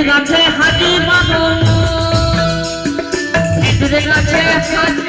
গাছে হাজি বাদন খেজুরে গাছে হাজি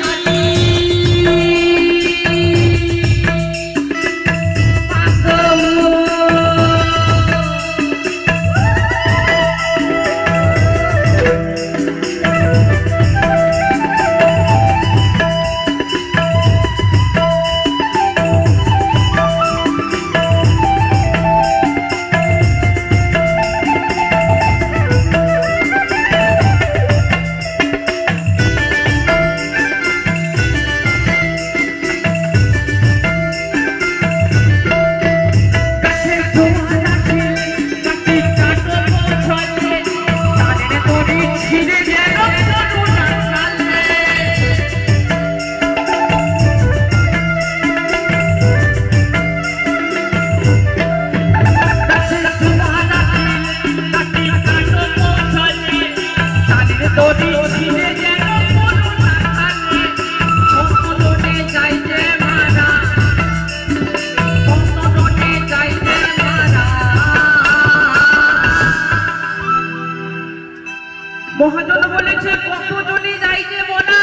মহাজন বলেছে কতজনই যাইতে বলা,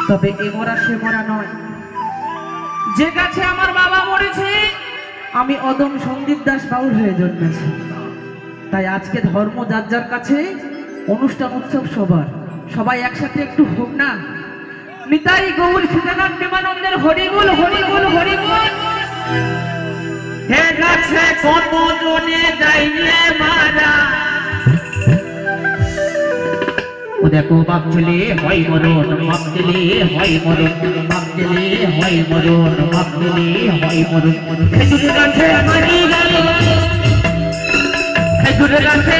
তবে এ মরা সে মরা নয়। যে গাছে আমার বাবা মরেছে আমি অদম সন্দীপ দাস বাউল হয়ে জন্মেছি, তাই আজকে ধর্ম যার যার কাছে, অনুষ্ঠান উৎসব সবার, সবাই একসাথে একটু হোক না। Nitai Gour Sitanath প্রেমানন্দের horrible horrible horrible. হে গাছে কতজনে যাইলে মারা, ও দেখো বাপ ছেলে হয় মরণ, বাপ ছেলে হয় মরণ, বাপ ছেলে হয় মরণ, বাপ ছেলে হয় মরণ। খেজুর গাছে মারি গেল, খেজুর গাছে